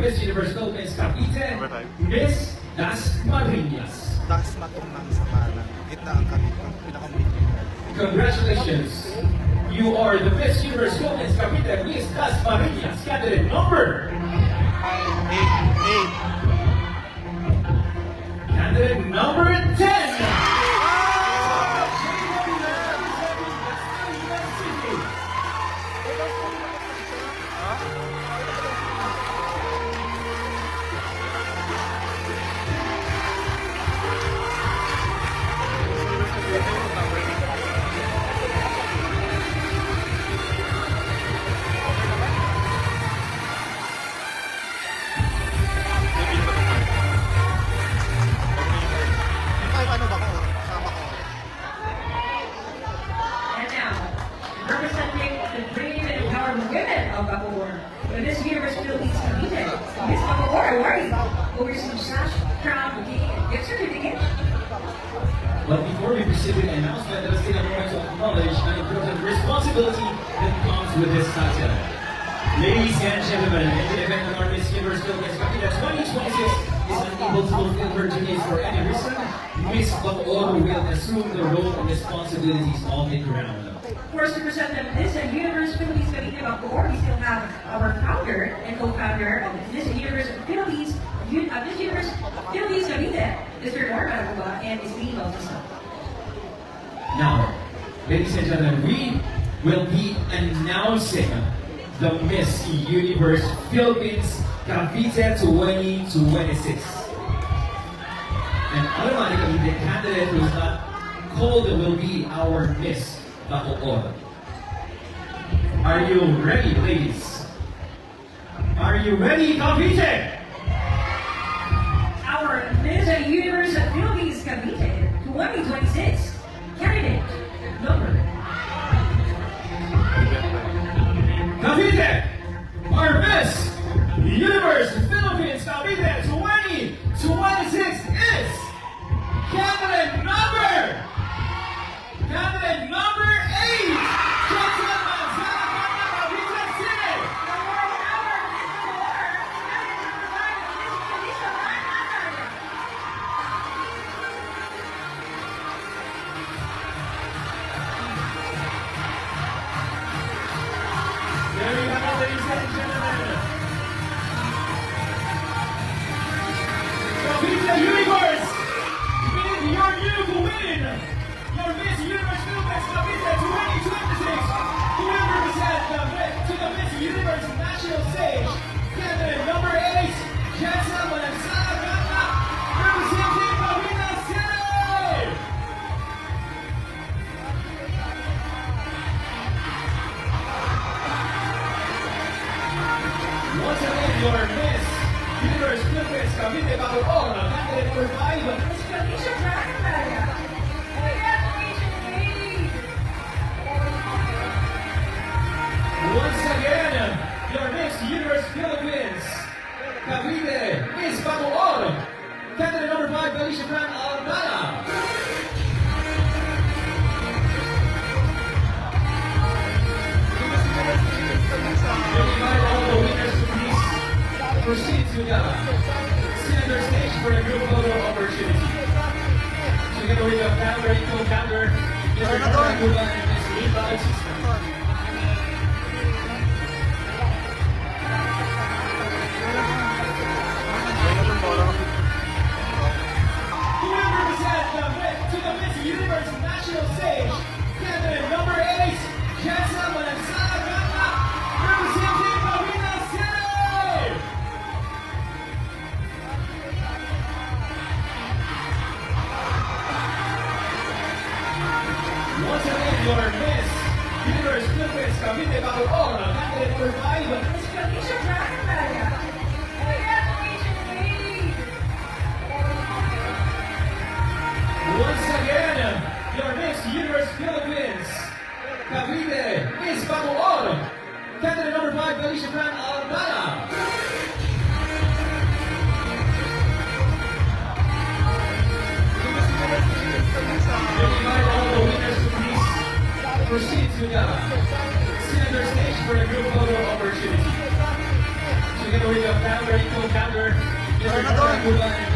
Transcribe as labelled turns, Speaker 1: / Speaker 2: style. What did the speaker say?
Speaker 1: Miss Universe Philippines Cavite, Miss Dasmariñas.
Speaker 2: Das matungnan sa kanan. Gitna ang pinakamulit.
Speaker 1: Congratulations! You are the Miss Universe Philippines Cavite, Miss Dasmariñas, candidate number...
Speaker 2: 8.
Speaker 1: Candidate number 10!
Speaker 2: Ano ba ko? Kasama ko.
Speaker 3: And now, representing the brave and empowered women of Bacoor, the Miss Universe Philippines Cavite, Miss Bacoor, awarding will receive sash, crown, bouquet, and gift certificate.
Speaker 1: But before we proceed with the announcement, let us take a moment to acknowledge an important responsibility that comes with this title. Ladies and gentlemen, in the event that our Miss Universe Philippines Cavite 2026 is unable to fulfill her duties for any reason, Miss Bacoor will assume the role and responsibilities of the crown.
Speaker 3: Of course, to present them Miss Universe Philippines Cavite Bacoor, we still have our founder and co-founder of Miss Universe Philippines, Miss Universe Philippines Cavite, Mr. Norman Aguba and Ms. Lee Bautista.
Speaker 1: Now, ladies and gentlemen, we will be announcing the Miss Universe Philippines Cavite 2026. And automatically, the candidate who is not called will be our Miss Bacoor. Are you ready, ladies? Are you ready, Cavite?
Speaker 3: Our Miss Universe Philippines Cavite 2026 candidate number
Speaker 1: Cavite, our Miss Universe Philippines Cavite 2026 is candidate number 8, Jocelyn Manzana, Cavite City. There you have it, ladies and gentlemen. Cavite Universe, with your new queen, your Miss Universe Philippines Cavite 2026, who will represent to the Miss Universe National Stage, candidate number 8, Jessa Manzana Gata, representing Cavite City. Once again, your Miss Universe Philippines Cavite Bacoor, candidate number 5,
Speaker 3: Miss Felicia Dragonbaga. Congratulations, ladies!
Speaker 1: once again, your Miss Universe Philippines Cavite Miss Bacoor, candidate number 5, Felicia Fran Aldana. We invite all the winners to please proceed to the center stage for a group photo opportunity. Together with the founder and co-founder, Mr. Norman Aguba and Ms. Lee Bautista. Who will represent to the Miss Universe National Stage, candidate number 8, Jessa Manzana Gata, representing Cavite City. Once again, your Miss Universe Philippines Cavite Bacoor, candidate number 5,
Speaker 3: Miss Felicia Dragonbaga. Congratulations, ladies!
Speaker 1: once again, your Miss Universe Philippines Cavite Miss Bacoor, candidate number 5, Felicia Fran Aldana. We invite all the winners to please proceed to the center stage for a group photo opportunity. together with the founder and co-founder, Mr. Mark Aguba and